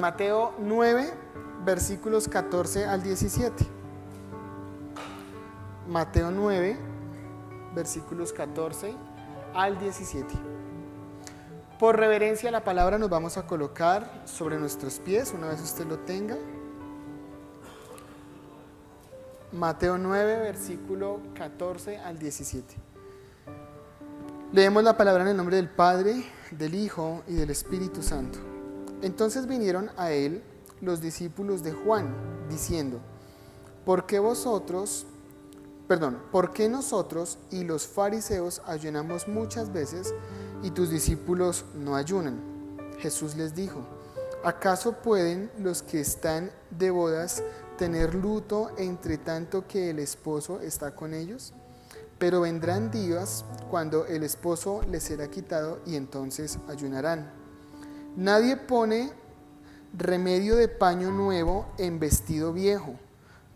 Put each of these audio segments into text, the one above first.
Mateo 9, versículos 14 al 17. Mateo 9, versículos 14 al 17. Por reverencia a la palabra nos vamos a colocar sobre nuestros pies, una vez usted lo tenga. Mateo 9, versículo 14 al 17. Leemos la palabra en el nombre del Padre, del Hijo y del Espíritu Santo. Entonces vinieron a él los discípulos de Juan, diciendo: ¿Por qué nosotros y los fariseos ayunamos muchas veces y tus discípulos no ayunan? Jesús les dijo: ¿acaso pueden los que están de bodas tener luto entre tanto que el esposo está con ellos? Pero vendrán días cuando el esposo les será quitado y entonces ayunarán. Nadie pone remedio de paño nuevo en vestido viejo,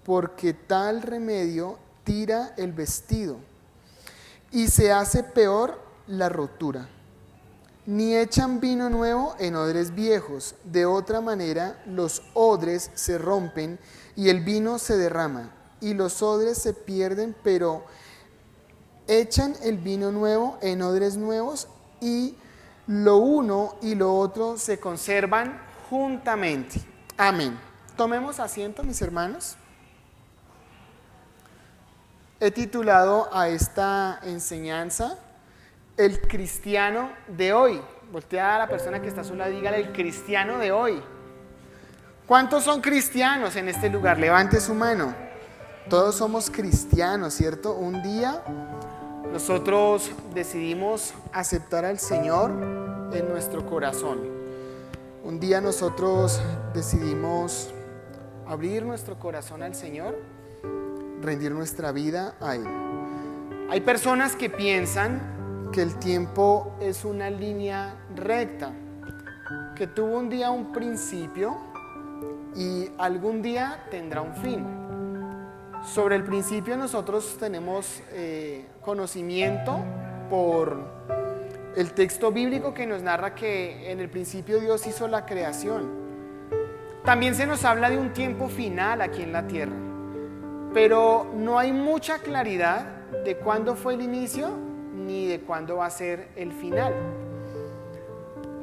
porque tal remedio tira el vestido y se hace peor la rotura. Ni echan vino nuevo en odres viejos, de otra manera los odres se rompen y el vino se derrama y los odres se pierden, pero echan el vino nuevo en odres nuevos y lo uno y lo otro se conservan juntamente. Amén. Tomemos asiento, mis hermanos. He titulado a esta enseñanza El cristiano de hoy. Voltea a la persona que está a su lado y dígale: el cristiano de hoy. ¿Cuántos son cristianos en este lugar? Levante su mano. Todos somos cristianos, ¿cierto? Un día nosotros decidimos aceptar al Señor en nuestro corazón. Un día nosotros decidimos abrir nuestro corazón al Señor, rendir nuestra vida a Él. Hay personas que piensan que el tiempo es una línea recta, que tuvo un día un principio y algún día tendrá un fin. Sobre el principio nosotros tenemos conocimiento por el texto bíblico que nos narra que en el principio Dios hizo la creación. También se nos habla de un tiempo final aquí en la tierra, pero no hay mucha claridad de cuándo fue el inicio ni de cuándo va a ser el final.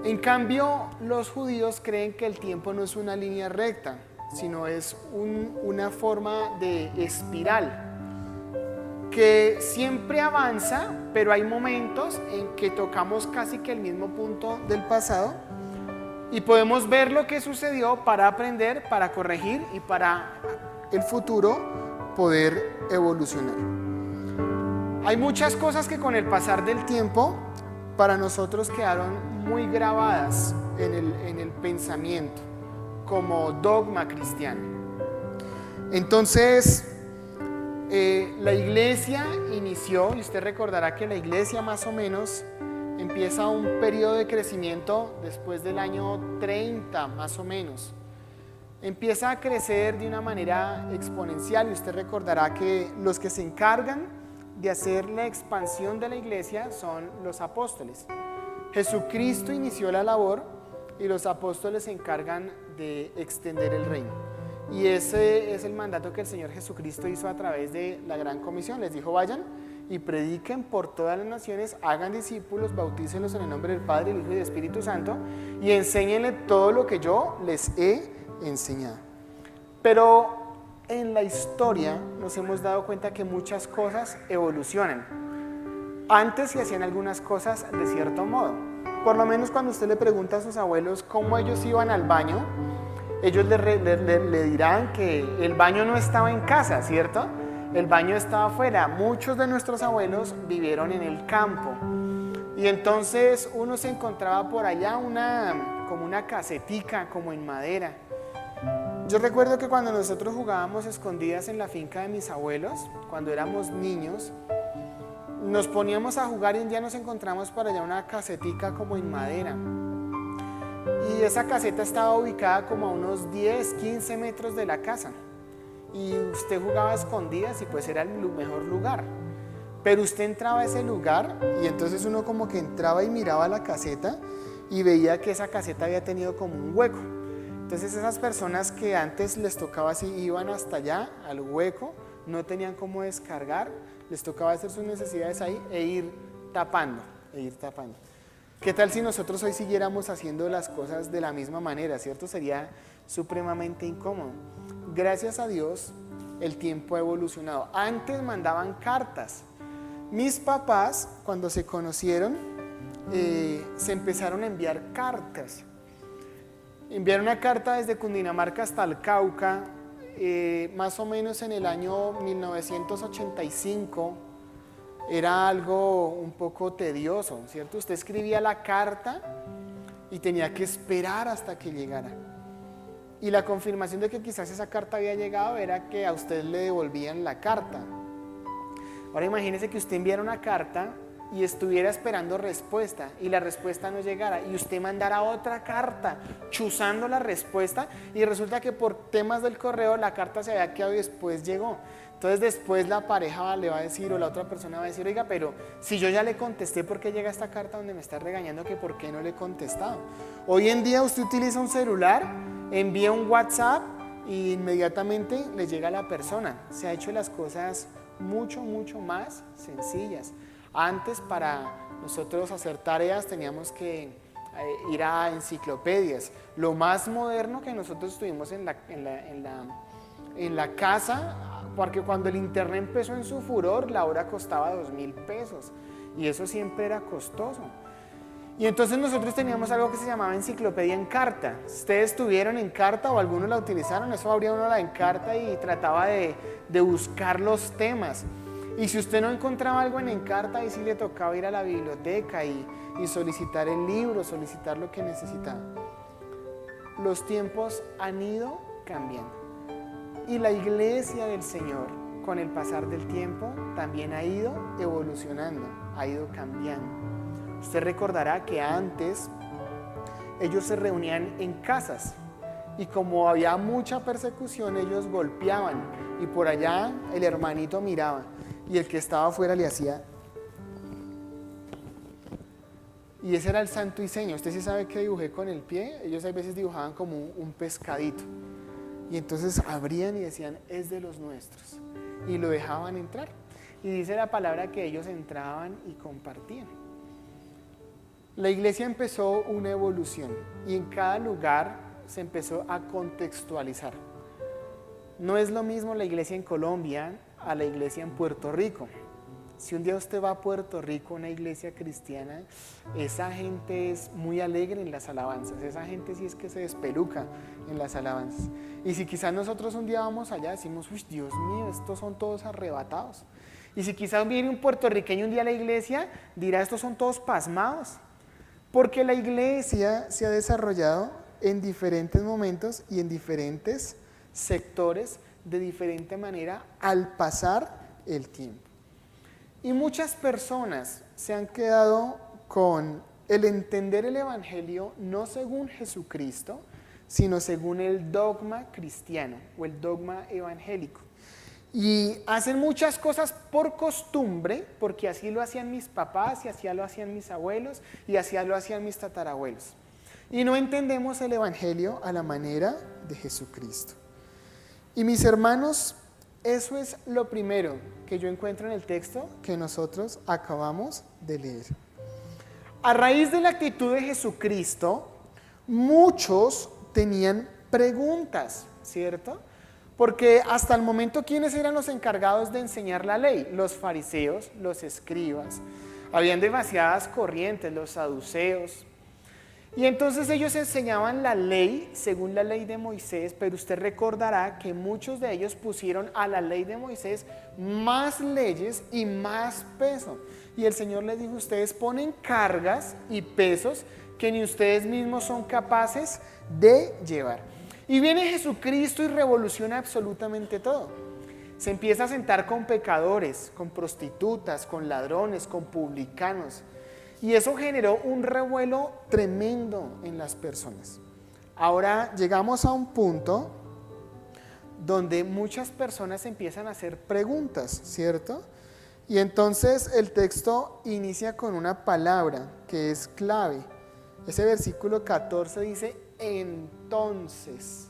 En cambio, los judíos creen que el tiempo no es una línea recta, sino es una forma de espiral que siempre avanza, pero hay momentos en que tocamos casi que el mismo punto del pasado y podemos ver lo que sucedió para aprender, para corregir y para el futuro poder evolucionar. Hay muchas cosas que con el pasar del tiempo para nosotros quedaron muy grabadas en el pensamiento como dogma cristiano. Entonces, la iglesia inició, y usted recordará que la iglesia más o menos empieza un periodo de crecimiento después del año 30, más o menos. Empieza a crecer de una manera exponencial, y usted recordará que los que se encargan de hacer la expansión de la iglesia son los apóstoles. Jesucristo inició la labor y los apóstoles se encargan de extender el reino. Y ese es el mandato que el Señor Jesucristo hizo a través de la Gran Comisión. Les dijo: vayan y prediquen por todas las naciones, hagan discípulos, bautícenlos en el nombre del Padre, del Hijo y del Espíritu Santo y enséñenle todo lo que yo les he enseñado. Pero en la historia nos hemos dado cuenta que muchas cosas evolucionan. Antes se hacían algunas cosas de cierto modo. Por lo menos cuando usted le pregunta a sus abuelos cómo ellos iban al baño, ellos le dirán que el baño no estaba en casa, ¿cierto? El baño estaba afuera. Muchos de nuestros abuelos vivieron en el campo. Y entonces uno se encontraba por allá como una casetica, como en madera. Yo recuerdo que cuando nosotros jugábamos escondidas en la finca de mis abuelos, cuando éramos niños, nos poníamos a jugar y un día nos encontramos por allá una casetica como en madera. Y esa caseta estaba ubicada como a unos 10, 15 metros de la casa. Y usted jugaba a escondidas y pues era el mejor lugar. Pero usted entraba a ese lugar y entonces uno como que entraba y miraba la caseta y veía que esa caseta había tenido como un hueco. Entonces esas personas que antes les tocaba así, iban hasta allá, al hueco, no tenían cómo descargar, les tocaba hacer sus necesidades ahí e ir tapando. ¿Qué tal si nosotros hoy siguiéramos haciendo las cosas de la misma manera, cierto? Sería supremamente incómodo. Gracias a Dios, el tiempo ha evolucionado. Antes mandaban cartas. Mis papás, cuando se conocieron, se empezaron a enviar cartas. Enviar una carta desde Cundinamarca hasta el Cauca, más o menos en el año 1985, era algo un poco tedioso, ¿cierto? Usted escribía la carta y tenía que esperar hasta que llegara. Y la confirmación de que quizás esa carta había llegado era que a usted le devolvían la carta. Ahora imagínese que usted enviara una carta y estuviera esperando respuesta y la respuesta no llegara y usted mandara otra carta chuzando la respuesta y resulta que por temas del correo la carta se había quedado y después llegó. Entonces después la pareja le va a decir o la otra persona va a decir, oiga, pero si yo ya le contesté, ¿por qué llega esta carta donde me está regañando que por qué no le he contestado? Hoy en día usted utiliza un celular, envía un WhatsApp y inmediatamente le llega a la persona. Se ha hecho las cosas mucho más sencillas. Antes, para nosotros hacer tareas teníamos que ir a enciclopedias. Lo más moderno que nosotros tuvimos en la casa, porque cuando el internet empezó en su furor, la hora costaba 2.000 pesos y eso siempre era costoso. Y entonces nosotros teníamos algo que se llamaba enciclopedia en carta. ¿Ustedes tuvieron en carta o algunos la utilizaron? Eso abría uno la en carta y trataba de buscar los temas. Y si usted no encontraba algo en Encarta, ahí sí le tocaba ir a la biblioteca y solicitar el libro, solicitar lo que necesitaba. Los tiempos han ido cambiando. Y la iglesia del Señor, con el pasar del tiempo, también ha ido evolucionando, ha ido cambiando. Usted recordará que antes ellos se reunían en casas y como había mucha persecución, ellos golpeaban y por allá el hermanito miraba. Y el que estaba afuera le hacía. Y ese era el santo y seña. Usted sí sabe que dibujé con el pie. Ellos a veces dibujaban como un pescadito. Y entonces abrían y decían, es de los nuestros. Y lo dejaban entrar. Y dice la palabra que ellos entraban y compartían. La iglesia empezó una evolución. Y en cada lugar se empezó a contextualizar. No es lo mismo la iglesia en Colombia a la iglesia en Puerto Rico. Si un día usted va a Puerto Rico, una iglesia cristiana, esa gente es muy alegre en las alabanzas, esa gente sí es que se despeluca en las alabanzas. Y si quizás nosotros un día vamos allá, decimos, uy, Dios mío, estos son todos arrebatados. Y si quizás viene un puertorriqueño un día a la iglesia, dirá, estos son todos pasmados. Porque la iglesia se ha desarrollado en diferentes momentos y en diferentes sectores de diferente manera al pasar el tiempo. Y muchas personas se han quedado con el entender el evangelio no según Jesucristo, sino según el dogma cristiano o el dogma evangélico. Y hacen muchas cosas por costumbre, porque así lo hacían mis papás y así lo hacían mis abuelos y así lo hacían mis tatarabuelos. Y no entendemos el evangelio a la manera de Jesucristo. Y mis hermanos, eso es lo primero que yo encuentro en el texto que nosotros acabamos de leer. A raíz de la actitud de Jesucristo, muchos tenían preguntas, ¿cierto? Porque hasta el momento, ¿quiénes eran los encargados de enseñar la ley? Los fariseos, los escribas. Habían demasiadas corrientes, los saduceos. Y entonces ellos enseñaban la ley según la ley de Moisés, pero usted recordará que muchos de ellos pusieron a la ley de Moisés más leyes y más peso. Y el Señor les dijo, ustedes ponen cargas y pesos que ni ustedes mismos son capaces de llevar. Y viene Jesucristo y revoluciona absolutamente todo. Se empieza a sentar con pecadores, con prostitutas, con ladrones, con publicanos. Y eso generó un revuelo tremendo en las personas. Ahora llegamos a un punto donde muchas personas empiezan a hacer preguntas, ¿cierto? Y entonces el texto inicia con una palabra que es clave. Ese versículo 14 dice, entonces.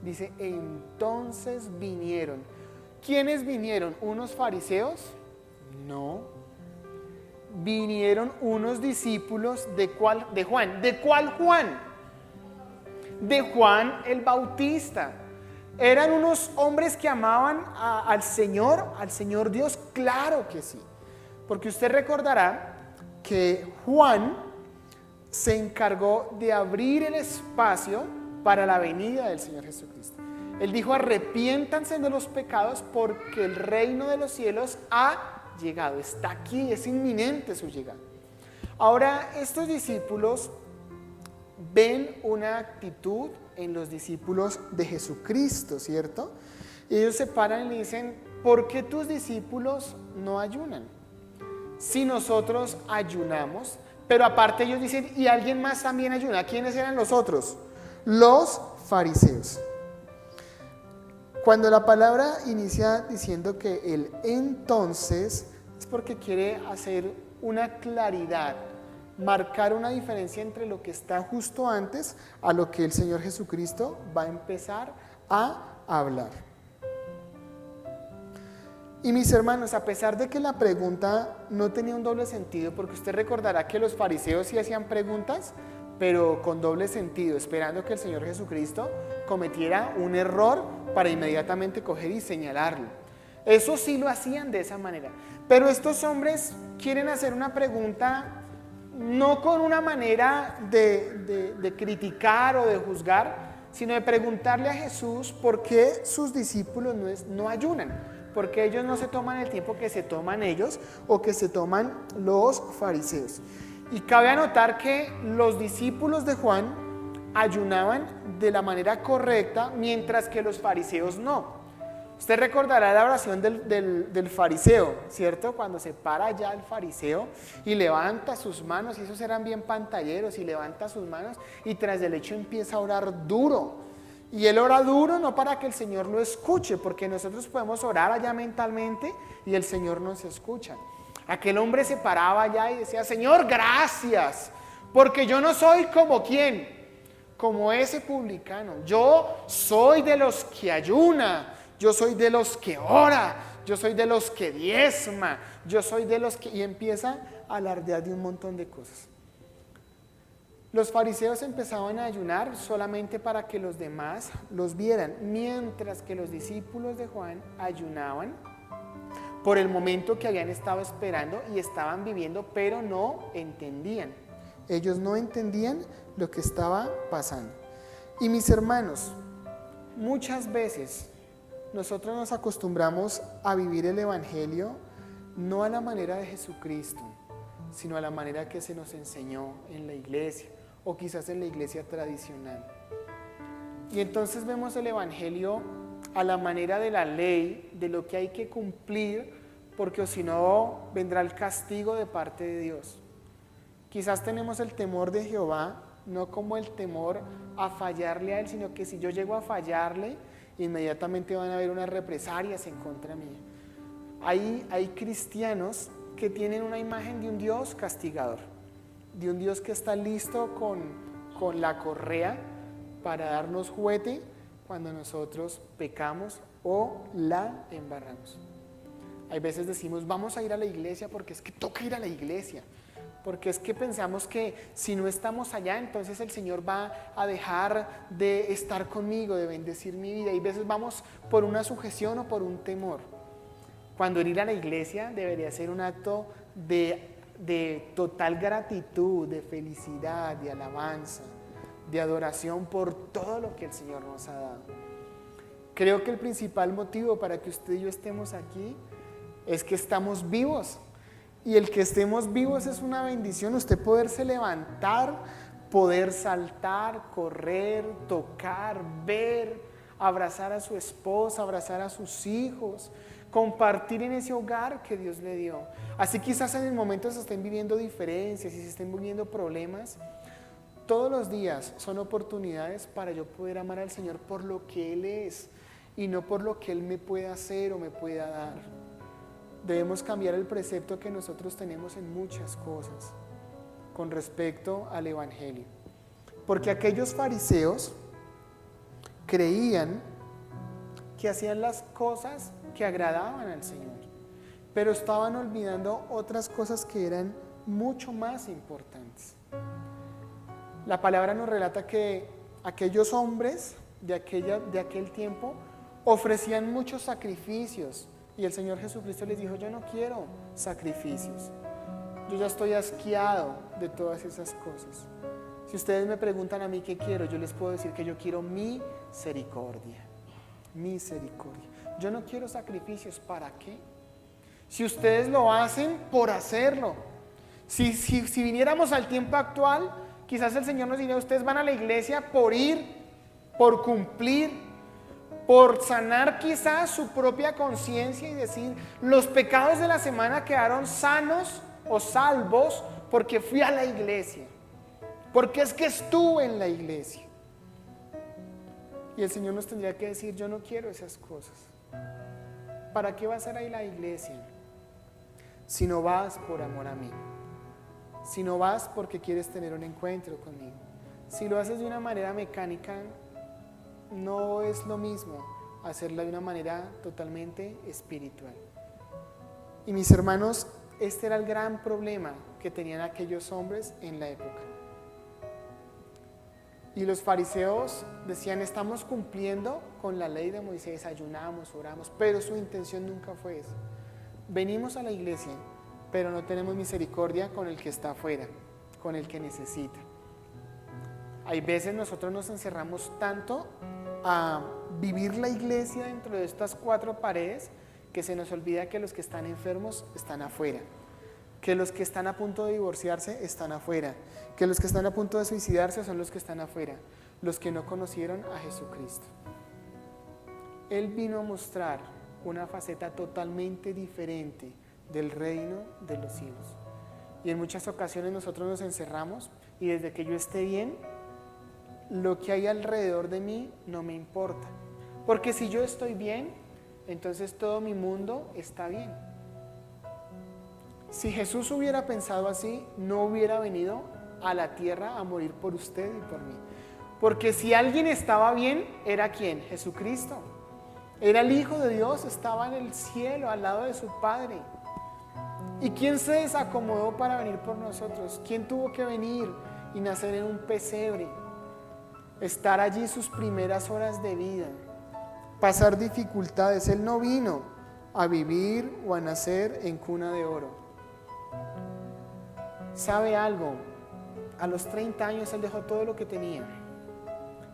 Dice, entonces vinieron. ¿Quiénes vinieron? ¿Unos fariseos? No. Vinieron unos discípulos de Juan. ¿De cuál Juan? De Juan el Bautista. ¿Eran unos hombres que amaban al Señor Dios? Claro que sí. Porque usted recordará que Juan se encargó de abrir el espacio para la venida del Señor Jesucristo. Él dijo, arrepiéntanse de los pecados porque el reino de los cielos ha llegado, está aquí, es inminente su llegada. Ahora, estos discípulos ven una actitud en los discípulos de Jesucristo, ¿cierto? Y ellos se paran y le dicen, ¿por qué tus discípulos no ayunan? Si nosotros ayunamos, pero aparte ellos dicen, y alguien más también ayuna. ¿Quiénes eran los otros? Los fariseos. Cuando la palabra inicia diciendo que el entonces, es porque quiere hacer una claridad, marcar una diferencia entre lo que está justo antes a lo que el Señor Jesucristo va a empezar a hablar. Y mis hermanos, a pesar de que la pregunta no tenía un doble sentido, porque usted recordará que los fariseos sí hacían preguntas, pero con doble sentido, esperando que el Señor Jesucristo cometiera un error para inmediatamente coger y señalarlo. Eso sí lo hacían de esa manera. Pero estos hombres quieren hacer una pregunta no con una manera de criticar o de juzgar, sino de preguntarle a Jesús por qué sus discípulos no ayunan. Porque ellos no se toman el tiempo que se toman ellos o que se toman los fariseos. Y cabe anotar que los discípulos de Juan ayunaban de la manera correcta, mientras que los fariseos no. Usted recordará la oración del fariseo, ¿cierto? Cuando se para ya el fariseo y levanta sus manos, y esos eran bien pantalleros, y levanta sus manos y tras del hecho empieza a orar duro. Y él ora duro no para que el Señor lo escuche, porque nosotros podemos orar allá mentalmente y el Señor no se escucha. Aquel hombre se paraba allá y decía, Señor, gracias, porque yo no soy como ¿quién? Como ese publicano. Yo soy de los que ayuna, yo soy de los que ora, yo soy de los que diezma, yo soy de los que... Y empieza a alardear de un montón de cosas. Los fariseos empezaban a ayunar solamente para que los demás los vieran, mientras que los discípulos de Juan ayunaban por el momento que habían estado esperando y estaban viviendo, pero no entendían. Ellos no entendían lo que estaba pasando. Y mis hermanos, muchas veces nosotros nos acostumbramos a vivir el Evangelio no a la manera de Jesucristo, sino a la manera que se nos enseñó en la iglesia, o quizás en la iglesia tradicional. Y entonces vemos el Evangelio a la manera de la ley, de lo que hay que cumplir, porque o si no vendrá el castigo de parte de Dios. Quizás tenemos el temor de Jehová, no como el temor a fallarle a Él, sino que si yo llego a fallarle, inmediatamente van a haber unas represalias en contra mía. Hay cristianos que tienen una imagen de un Dios castigador, de un Dios que está listo con la correa para darnos juguete cuando nosotros pecamos o la embarramos. Hay veces decimos, vamos a ir a la iglesia porque es que toca ir a la iglesia, porque es que pensamos que si no estamos allá, entonces el Señor va a dejar de estar conmigo, de bendecir mi vida. Y a veces vamos por una sujeción o por un temor, cuando ir a la iglesia debería ser un acto de total gratitud, de felicidad, de alabanza, de adoración por todo lo que el Señor nos ha dado. Creo que el principal motivo para que usted y yo estemos aquí es que estamos vivos, y el que estemos vivos es una bendición. Usted poderse levantar, poder saltar, correr, tocar, ver, abrazar a su esposa, abrazar a sus hijos, compartir en ese hogar que Dios le dio. Así quizás en el momento se estén viviendo diferencias y se estén viviendo problemas, todos los días son oportunidades para yo poder amar al Señor por lo que Él es y no por lo que Él me pueda hacer o me pueda dar. Debemos cambiar el precepto que nosotros tenemos en muchas cosas con respecto al Evangelio. Porque aquellos fariseos creían que hacían las cosas que agradaban al Señor, pero estaban olvidando otras cosas que eran mucho más importantes. La palabra nos relata que aquellos hombres de aquel tiempo ofrecían muchos sacrificios y el Señor Jesucristo les dijo: yo no quiero sacrificios, yo ya estoy asqueado de todas esas cosas. Si ustedes me preguntan a mí qué quiero, yo les puedo decir que yo quiero misericordia. Misericordia. Yo no quiero sacrificios. ¿Para qué? Si ustedes lo hacen por hacerlo. Si viniéramos al tiempo actual, quizás el Señor nos diría: ustedes van a la iglesia por ir, por cumplir, por sanar quizás su propia conciencia y decir: los pecados de la semana quedaron sanos o salvos porque fui a la iglesia, porque es que estuve en la iglesia. Y el Señor nos tendría que decir: yo no quiero esas cosas. ¿Para qué vas a ir a la iglesia si no vas por amor a mí? Si no vas porque quieres tener un encuentro conmigo. Si lo haces de una manera mecánica, no es lo mismo hacerlo de una manera totalmente espiritual. Y mis hermanos, este era el gran problema que tenían aquellos hombres en la época. Y los fariseos decían: estamos cumpliendo con la ley de Moisés, ayunamos, oramos, pero su intención nunca fue eso. Venimos a la iglesia, pero no tenemos misericordia con el que está afuera, con el que necesita. Hay veces nosotros nos encerramos tanto a vivir la iglesia dentro de estas cuatro paredes que se nos olvida que los que están enfermos están afuera, que los que están a punto de divorciarse están afuera, que los que están a punto de suicidarse son los que están afuera, los que no conocieron a Jesucristo. Él vino a mostrar una faceta totalmente diferente del reino de los cielos. Y en muchas ocasiones nosotros nos encerramos y desde que yo esté bien, lo que hay alrededor de mí no me importa. Porque si yo estoy bien, entonces todo mi mundo está bien. Si Jesús hubiera pensado así, no hubiera venido a la tierra a morir por usted y por mí. Porque si alguien estaba bien, ¿era quién? Jesucristo. Era el Hijo de Dios, estaba en el cielo, al lado de su Padre. ¿Y quién se desacomodó para venir por nosotros? ¿Quién tuvo que venir y nacer en un pesebre? Estar allí sus primeras horas de vida, pasar dificultades. Él no vino a vivir o a nacer en cuna de oro. ¿Sabe algo? A los 30 años Él dejó todo lo que tenía.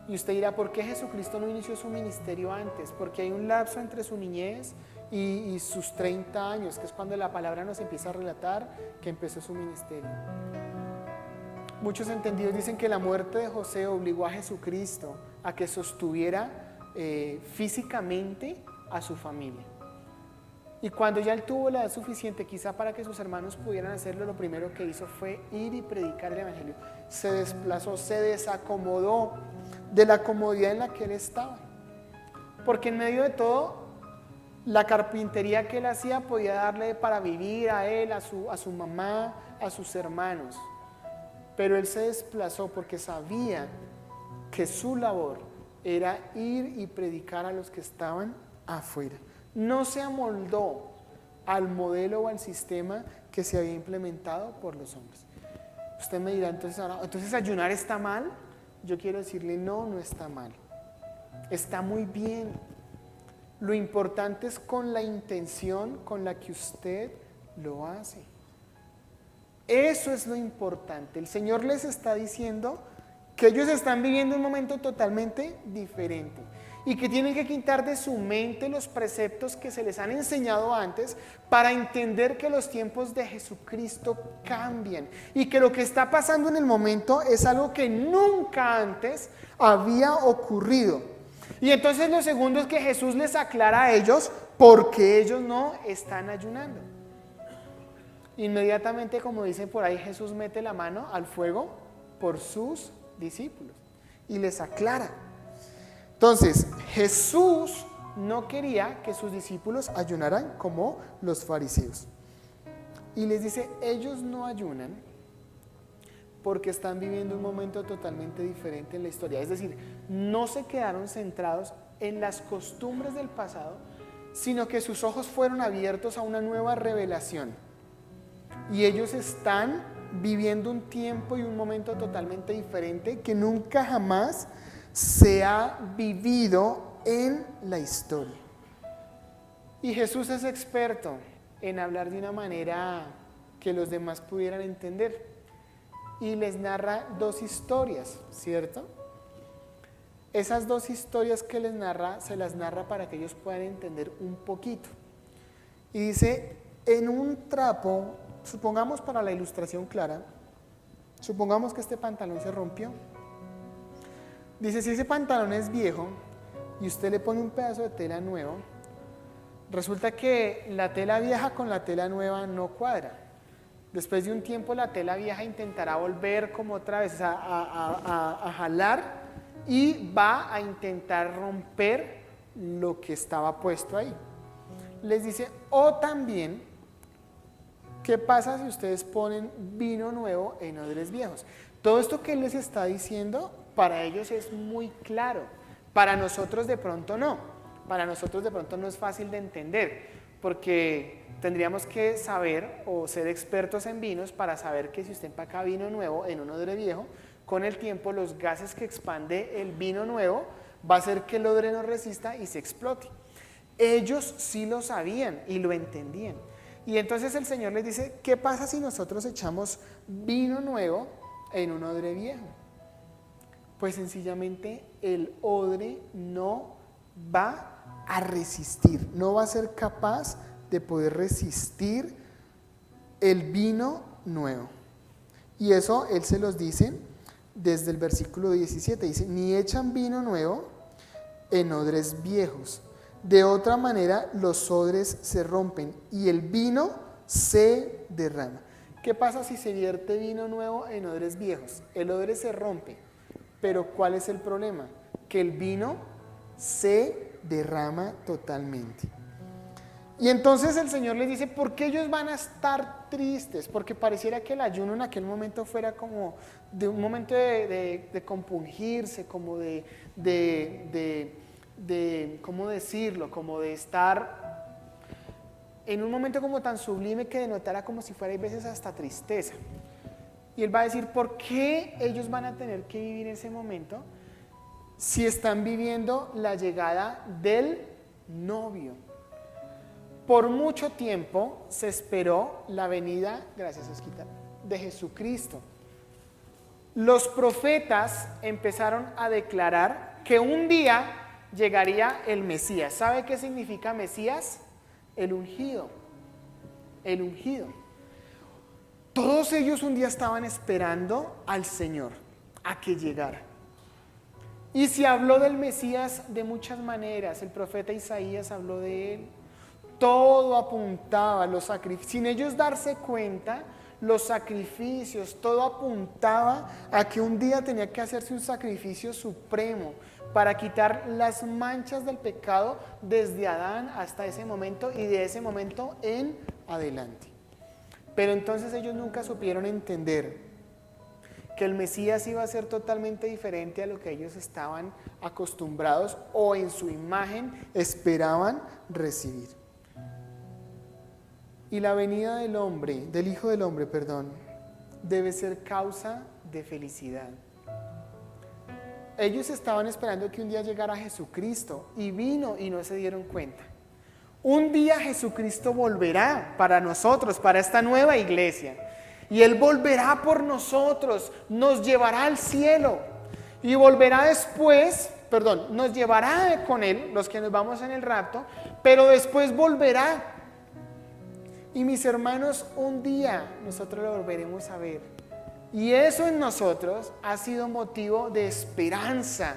Y usted dirá: ¿por qué Jesucristo no inició su ministerio antes? Porque hay un lapso entre su niñez y sus 30 años, que es cuando la palabra nos empieza a relatar que empezó su ministerio. Muchos entendidos dicen que la muerte de José obligó a Jesucristo a que sostuviera físicamente a su familia. Y cuando ya él tuvo la edad suficiente quizá para que sus hermanos pudieran hacerlo, lo primero que hizo fue ir y predicar el evangelio. Se desplazó, se desacomodó de la comodidad en la que él estaba. Porque en medio de todo, la carpintería que él hacía podía darle para vivir a él, a su mamá, a sus hermanos. Pero él se desplazó porque sabía que su labor era ir y predicar a los que estaban afuera. No se amoldó al modelo o al sistema que se había implementado por los hombres. Usted me dirá: entonces ayunar está mal. Yo quiero decirle: no está mal. Está muy bien. Lo importante es con la intención con la que usted lo hace. Eso es lo importante. El Señor les está diciendo que ellos están viviendo un momento totalmente diferente y que tienen que quitar de su mente los preceptos que se les han enseñado antes para entender que los tiempos de Jesucristo cambian y que lo que está pasando en el momento es algo que nunca antes había ocurrido. Y entonces lo segundo es que Jesús les aclara a ellos por qué ellos no están ayunando. Inmediatamente, como dicen por ahí, Jesús mete la mano al fuego por sus discípulos y les aclara. Entonces, Jesús no quería que sus discípulos ayunaran como los fariseos. Y les dice: ellos no ayunan porque están viviendo un momento totalmente diferente en la historia. Es decir, no se quedaron centrados en las costumbres del pasado, sino que sus ojos fueron abiertos a una nueva revelación. Y ellos están viviendo un tiempo y un momento totalmente diferente que nunca jamás se ha vivido en la historia. Y Jesús es experto en hablar de una manera que los demás pudieran entender. Y les narra dos historias, ¿cierto? Esas dos historias que les narra, se las narra para que ellos puedan entender un poquito. Y dice, en un trapo, supongamos para la ilustración clara, supongamos que este pantalón se rompió. Dice, si ese pantalón es viejo y usted le pone un pedazo de tela nuevo, resulta que la tela vieja con la tela nueva no cuadra. Después de un tiempo la tela vieja intentará volver como otra vez a jalar y va a intentar romper lo que estaba puesto ahí. Les dice, o también, ¿qué pasa si ustedes ponen vino nuevo en odres viejos? Todo esto que él les está diciendo, para ellos es muy claro. Para nosotros de pronto no. Para nosotros de pronto no es fácil de entender, porque tendríamos que saber o ser expertos en vinos para saber que si usted empaca vino nuevo en un odre viejo, con el tiempo los gases que expande el vino nuevo va a hacer que el odre no resista y se explote. Ellos sí lo sabían y lo entendían. Y entonces el Señor les dice, ¿qué pasa si nosotros echamos vino nuevo en un odre viejo? Pues sencillamente el odre no va a resistir, no va a ser capaz de poder resistir el vino nuevo. Y eso Él se los dice desde el versículo 17, dice, ni echan vino nuevo en odres viejos. De otra manera los odres se rompen y el vino se derrama. ¿Qué pasa si se vierte vino nuevo en odres viejos? El odre se rompe, pero ¿cuál es el problema? Que el vino se derrama totalmente. Y entonces el Señor les dice, ¿por qué ellos van a estar tristes? Porque pareciera que el ayuno en aquel momento fuera como de un momento de compungirse, como ¿cómo decirlo? Como de estar en un momento como tan sublime que denotara como si fuera a veces hasta tristeza. Y Él va a decir, ¿por qué ellos van a tener que vivir ese momento si están viviendo la llegada del novio? Por mucho tiempo se esperó la venida, gracias Osquita, de Jesucristo. Los profetas empezaron a declarar que un día llegaría el Mesías. ¿Sabe qué significa Mesías? El ungido. El ungido. Todos ellos un día estaban esperando al Señor, a que llegara. Y se habló del Mesías de muchas maneras. El profeta Isaías habló de él. Todo apuntaba, los sacrificios, sin ellos darse cuenta, los sacrificios, todo apuntaba a que un día tenía que hacerse un sacrificio supremo para quitar las manchas del pecado desde Adán hasta ese momento y de ese momento en adelante. Pero entonces ellos nunca supieron entender que el Mesías iba a ser totalmente diferente a lo que ellos estaban acostumbrados o en su imagen esperaban recibir. Y la venida del hombre, del Hijo del Hombre, debe ser causa de felicidad. Ellos estaban esperando que un día llegara Jesucristo y vino y no se dieron cuenta. Un día Jesucristo volverá para nosotros, para esta nueva iglesia. Y Él volverá por nosotros, nos llevará al cielo. Y volverá después, nos llevará con Él, los que nos vamos en el rapto, pero después volverá. Y mis hermanos, un día nosotros lo volveremos a ver. Y eso en nosotros ha sido motivo de esperanza,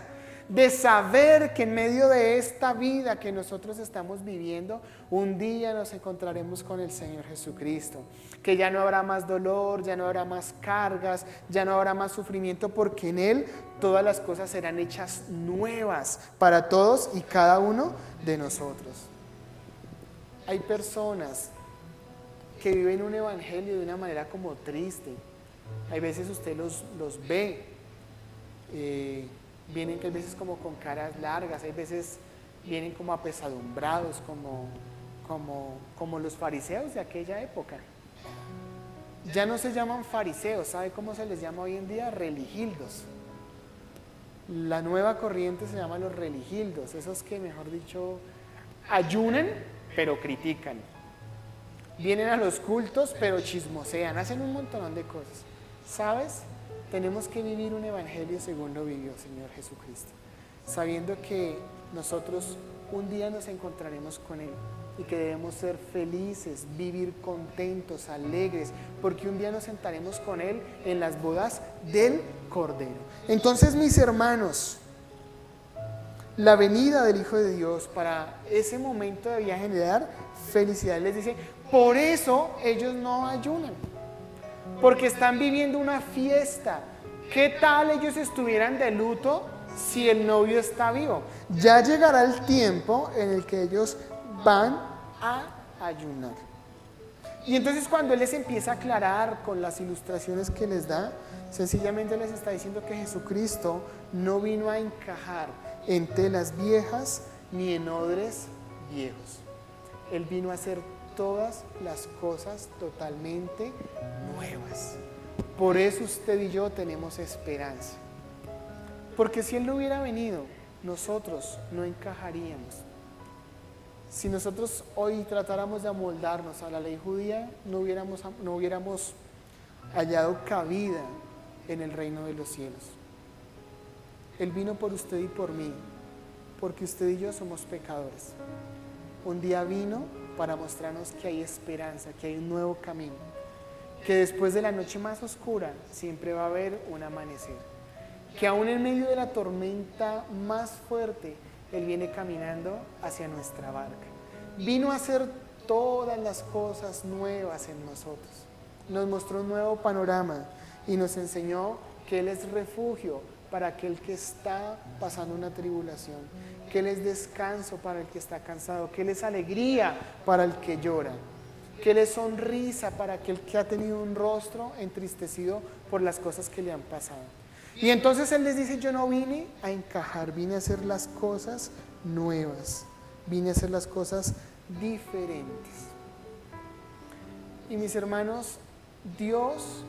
de saber que en medio de esta vida que nosotros estamos viviendo, un día nos encontraremos con el Señor Jesucristo. Que ya no habrá más dolor, ya no habrá más cargas, ya no habrá más sufrimiento, porque en Él todas las cosas serán hechas nuevas para todos y cada uno de nosotros. Hay personas que viven un evangelio de una manera como triste, Hay veces usted los ve, vienen que hay veces como con caras largas, hay veces vienen como apesadumbrados, como los fariseos de aquella época. Ya no se llaman fariseos, ¿sabe cómo se les llama hoy en día? Religildos. La nueva corriente se llama los religildos, esos que, mejor dicho, ayunan pero critican. Vienen a los cultos pero chismosean, hacen un montón de cosas. ¿Sabes? Tenemos que vivir un evangelio según lo vivió el Señor Jesucristo, sabiendo que nosotros un día nos encontraremos con Él y que debemos ser felices, vivir contentos, alegres, porque un día nos sentaremos con Él en las bodas del Cordero. Entonces, mis hermanos, la venida del Hijo de Dios para ese momento debía generar felicidad. Les dice, por eso ellos no ayunan, porque están viviendo una fiesta. ¿Qué tal ellos estuvieran de luto si el novio está vivo? Ya llegará el tiempo en el que ellos van a ayunar. Y entonces cuando Él les empieza a aclarar con las ilustraciones que les da, sencillamente les está diciendo que Jesucristo no vino a encajar en telas viejas ni en odres viejos. Él vino a hacer todas las cosas totalmente nuevas. Por eso usted y yo tenemos esperanza. Porque si Él no hubiera venido, nosotros no encajaríamos. Si nosotros hoy tratáramos de amoldarnos a la ley judía, no hubiéramos hallado cabida en el reino de los cielos. Él vino por usted y por mí, porque usted y yo somos pecadores. Un día vino para mostrarnos que hay esperanza, que hay un nuevo camino, que después de la noche más oscura siempre va a haber un amanecer, que aún en medio de la tormenta más fuerte, Él viene caminando hacia nuestra barca. Vino a hacer todas las cosas nuevas en nosotros. Nos mostró un nuevo panorama y nos enseñó que Él es refugio para aquel que está pasando una tribulación, que Él es descanso para el que está cansado, que Él es alegría para el que llora, que Él es sonrisa para aquel que ha tenido un rostro entristecido por las cosas que le han pasado. Y entonces Él les dice, yo no vine a encajar, vine a hacer las cosas nuevas, vine a hacer las cosas diferentes. Y mis hermanos, Dios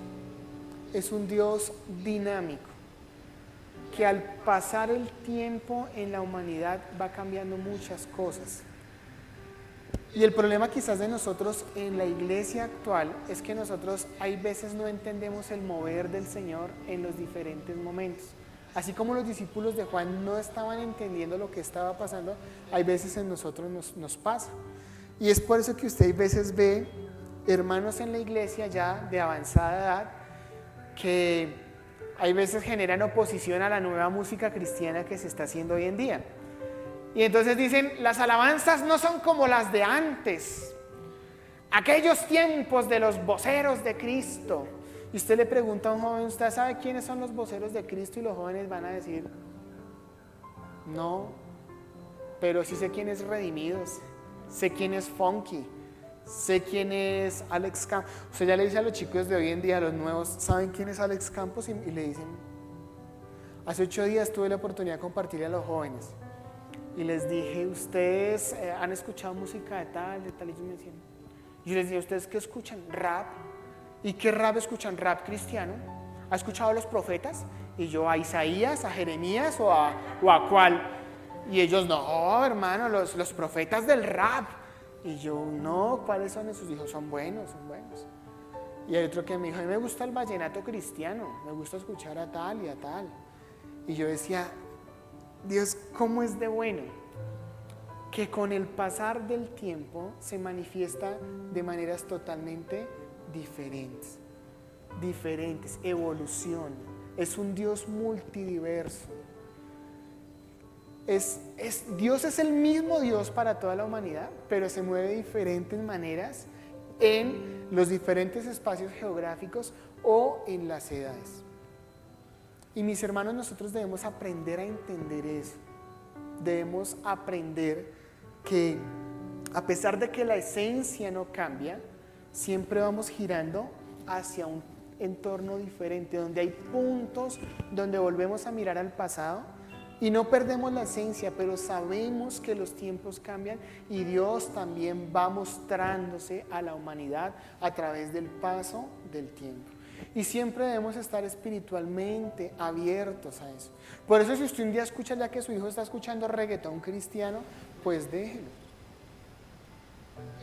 es un Dios dinámico, que al pasar el tiempo en la humanidad va cambiando muchas cosas. Y el problema quizás de nosotros en la iglesia actual es que nosotros hay veces no entendemos el mover del Señor en los diferentes momentos. Así como los discípulos de Juan no estaban entendiendo lo que estaba pasando, hay veces en nosotros nos pasa. Y es por eso que usted a veces ve hermanos en la iglesia ya de avanzada edad que hay veces generan oposición a la nueva música cristiana que se está haciendo hoy en día. Y entonces dicen, las alabanzas no son como las de antes, aquellos tiempos de los voceros de Cristo. Y usted le pregunta a un joven, ¿usted sabe quiénes son los voceros de Cristo? Y los jóvenes van a decir, no, pero sí sé quién es Redimidos, sé quién es Funky, sé quién es Alex Campos. Usted ya le dice a los chicos de hoy en día, a los nuevos, ¿saben quién es Alex Campos? Y le dicen, hace 8 días tuve la oportunidad de compartirle a los jóvenes. Y les dije, ¿ustedes han escuchado música de tal? Y ellos me decían. Yo les dije, ¿ustedes qué escuchan? ¿Rap? ¿Y qué rap escuchan? ¿Rap cristiano? ¿Ha escuchado a los profetas? Y yo, ¿a Isaías, a Jeremías o a cuál? Y ellos, no, hermano, los profetas del rap. Y yo, no, ¿cuáles son esos? Dijo, son buenos, son buenos. Y hay otro que me dijo, a mí me gusta el vallenato cristiano, me gusta escuchar a tal y a tal. Y yo decía, Dios, ¿cómo es de bueno? Que con el pasar del tiempo se manifiesta de maneras totalmente diferentes, evolución. Es un Dios multidiverso. Dios es el mismo Dios para toda la humanidad, pero se mueve de diferentes maneras en los diferentes espacios geográficos o en las edades. Y mis hermanos, nosotros debemos aprender a entender eso. Debemos aprender que a pesar de que la esencia no cambia, siempre vamos girando hacia entorno diferente, donde hay puntos donde volvemos a mirar al pasado y no perdemos la esencia, pero sabemos que los tiempos cambian y Dios también va mostrándose a la humanidad a través del paso del tiempo. Y siempre debemos estar espiritualmente abiertos a eso. Por eso si usted un día escucha ya que su hijo está escuchando reggaetón cristiano, pues déjelo.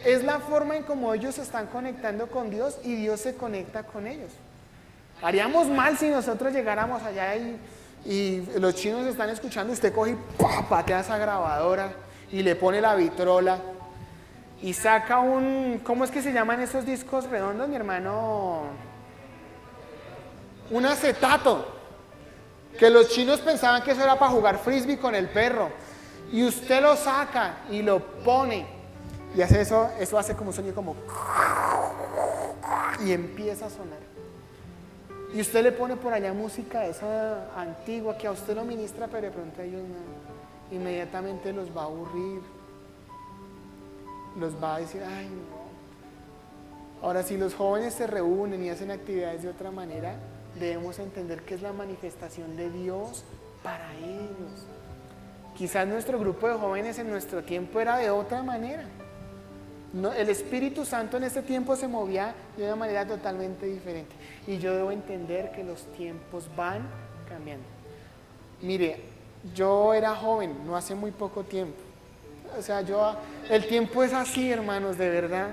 Es la forma en cómo ellos se están conectando con Dios y Dios se conecta con ellos. Haríamos mal si nosotros llegáramos allá y los chinos están escuchando, usted coge y patea esa grabadora y le pone la vitrola y saca ¿cómo es que se llaman esos discos redondos, mi hermano? Un acetato, que los chinos pensaban que eso era para jugar frisbee con el perro, y usted lo saca y lo pone, y hace eso hace como un sonido como, y empieza a sonar. Y usted le pone por allá música esa antigua que a usted lo ministra, pero de pronto a ellos no. Inmediatamente los va a aburrir, los va a decir, ay no. Ahora, si los jóvenes se reúnen y hacen actividades de otra manera, debemos entender que es la manifestación de Dios para ellos. Quizás nuestro grupo de jóvenes en nuestro tiempo era de otra manera. No, el Espíritu Santo en este tiempo se movía de una manera totalmente diferente. Y yo debo entender que los tiempos van cambiando. Mire, yo era joven, no hace muy poco tiempo. O sea, el tiempo es así, hermanos, de verdad.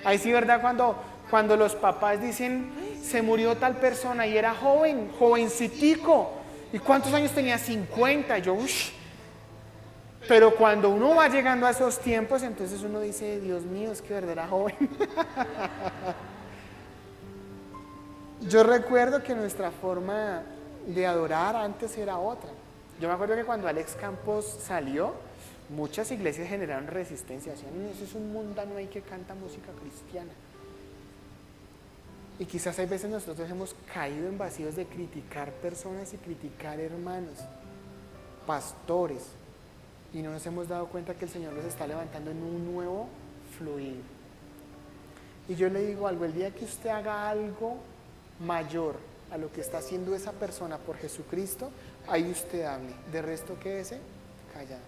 Ahí sí, ¿verdad? Cuando los papás dicen, se murió tal persona y era joven, jovencitico. ¿Y cuántos años tenía? 50. Yo, uff. Pero cuando uno va llegando a esos tiempos, entonces uno dice, Dios mío, es que verdad era joven. Yo recuerdo que nuestra forma de adorar antes era otra. Yo me acuerdo que cuando Alex Campos salió, muchas iglesias generaron resistencia. Decían, eso es un mundano ahí que canta música cristiana. Y quizás hay veces nosotros hemos caído en vacíos de criticar personas y criticar hermanos, pastores, y no nos hemos dado cuenta que el Señor los está levantando en un nuevo fluir. Y yo le digo algo, el día que usted haga algo mayor a lo que está haciendo esa persona por Jesucristo, ahí usted hable. De resto, quédese callado.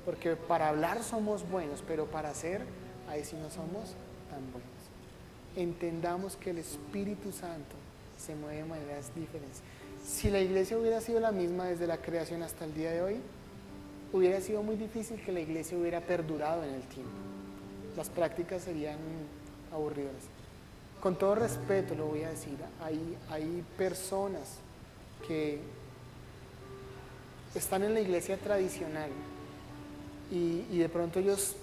Porque para hablar somos buenos, pero para hacer, ahí sí no somos tan buenos. Entendamos que el Espíritu Santo se mueve de maneras diferentes. Si la iglesia hubiera sido la misma desde la creación hasta el día de hoy, hubiera sido muy difícil que la iglesia hubiera perdurado en el tiempo. Las prácticas serían aburridas. Con todo respeto lo voy a decir, hay personas que están en la iglesia tradicional y de pronto ellos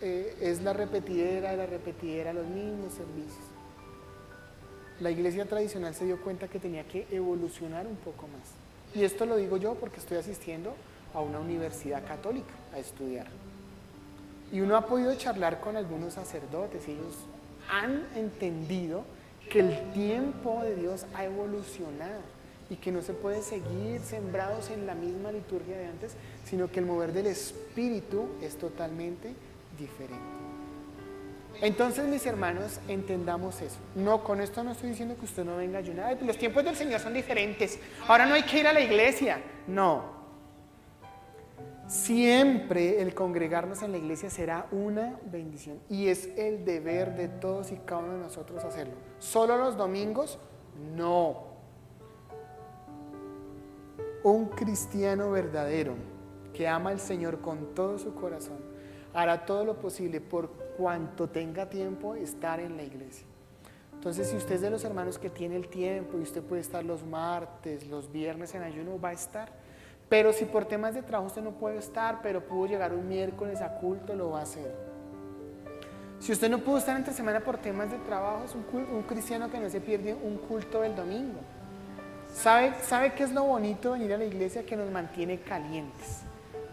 es la repetidera los mismos servicios. La iglesia tradicional se dio cuenta que tenía que evolucionar un poco más. Y esto lo digo yo porque estoy asistiendo a una universidad católica a estudiar. Y uno ha podido charlar con algunos sacerdotes y ellos han entendido que el tiempo de Dios ha evolucionado y que no se puede seguir sembrados en la misma liturgia de antes, sino que el mover del Espíritu es totalmente diferente. Entonces, mis hermanos, entendamos eso. No, con esto no estoy diciendo que usted no venga a ayunar. Ay, los tiempos del Señor son diferentes. Ahora no hay que ir a la iglesia. No. Siempre el congregarnos en la iglesia será una bendición. Y es el deber de todos y cada uno de nosotros hacerlo. ¿Solo los domingos? No. Un cristiano verdadero que ama al Señor con todo su corazón hará todo lo posible por cuanto tenga tiempo estar en la iglesia. Entonces, si usted es de los hermanos que tiene el tiempo y usted puede estar los martes, los viernes en ayuno, va a estar. Pero si por temas de trabajo usted no puede estar, pero pudo llegar un miércoles a culto, lo va a hacer. Si usted no pudo estar entre semana por temas de trabajo, es un cristiano que no se pierde un culto del domingo. ¿Sabe qué es lo bonito de venir a la iglesia? Que nos mantiene calientes,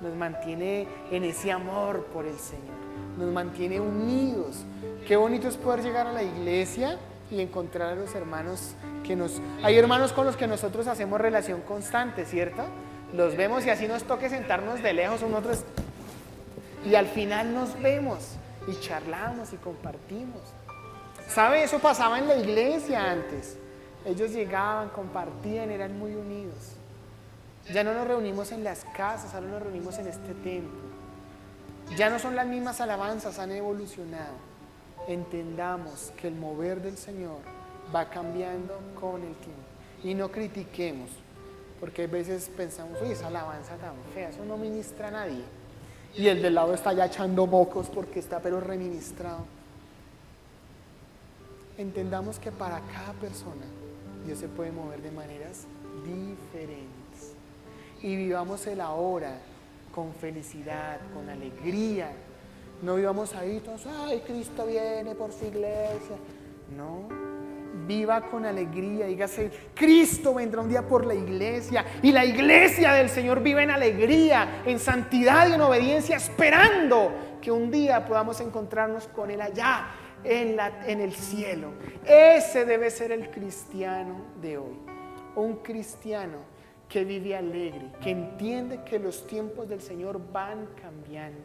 nos mantiene en ese amor por el Señor, nos mantiene unidos. Qué bonito es poder llegar a la iglesia y encontrar a los hermanos Hay hermanos con los que nosotros hacemos relación constante, ¿cierto? Los vemos y así nos toque sentarnos de lejos otros y al final nos vemos y charlamos y compartimos. ¿Sabe? Eso pasaba en la iglesia antes. Ellos llegaban, compartían, eran muy unidos. Ya no nos reunimos en las casas, ahora nos reunimos en este templo. Ya no son las mismas alabanzas, han evolucionado. Entendamos que el mover del Señor va cambiando con el tiempo. Y no critiquemos, porque a veces pensamos, uy, esa alabanza tan fea, eso no ministra a nadie. Y el del lado está ya echando mocos porque está pero reministrado. Entendamos que para cada persona Dios se puede mover de maneras diferentes. Y vivamos el ahora con felicidad, con alegría. No vivamos ahí todos, ay, Cristo viene por su iglesia. No, viva con alegría, dígase, Cristo vendrá un día por la iglesia. Y la iglesia del Señor vive en alegría, en santidad y en obediencia, esperando que un día podamos encontrarnos con Él allá, en el cielo. Ese debe ser el cristiano de hoy. Un cristiano que vive alegre, que entiende que los tiempos del Señor van cambiando.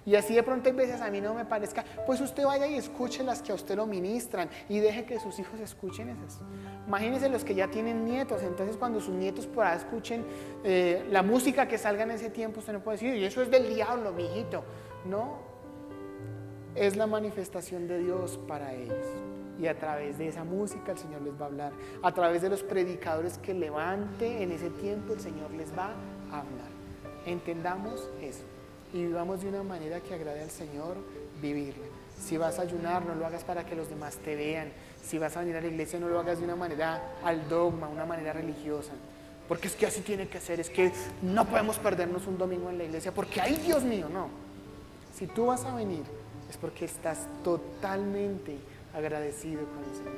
Y así de pronto hay veces a mí no me parezca, pues usted vaya y escuche las que a usted lo ministran y deje que sus hijos escuchen esas. Imagínense los que ya tienen nietos, entonces cuando sus nietos por ahí escuchen la música que salga en ese tiempo, usted no puede decir, y eso es del diablo, mijito. No, es la manifestación de Dios para ellos. Y a través de esa música el Señor les va a hablar. A través de los predicadores que levante en ese tiempo el Señor les va a hablar. Entendamos eso y vivamos de una manera que agrade al Señor vivirla. Si vas a ayunar, no lo hagas para que los demás te vean. Si vas a venir a la iglesia, no lo hagas de una manera al dogma, una manera religiosa. Porque es que así tiene que ser, es que no podemos perdernos un domingo en la iglesia porque ¡ay, Dios mío! No. Si tú vas a venir es porque estás totalmente agradecido con el Señor,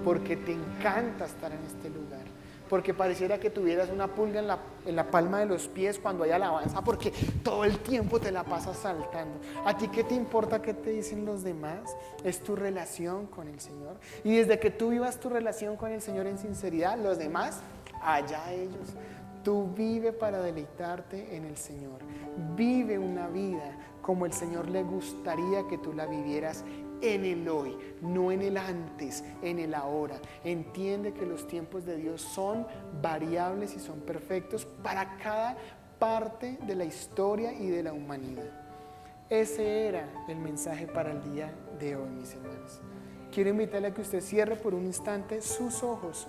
porque te encanta estar en este lugar, porque pareciera que tuvieras una pulga en la palma de los pies cuando hay alabanza, porque todo el tiempo te la pasas saltando. ¿A ti qué te importa qué te dicen los demás? Es tu relación con el Señor, y desde que tú vivas tu relación con el Señor en sinceridad, los demás, allá ellos. Tú vive para deleitarte en el Señor, vive una vida como el Señor le gustaría que tú la vivieras en el hoy, no en el antes, en el ahora. Entiende que los tiempos de Dios son variables y son perfectos para cada parte de la historia y de la humanidad. Ese era el mensaje para el día de hoy, mis hermanos. Quiero invitarle a que usted cierre por un instante sus ojos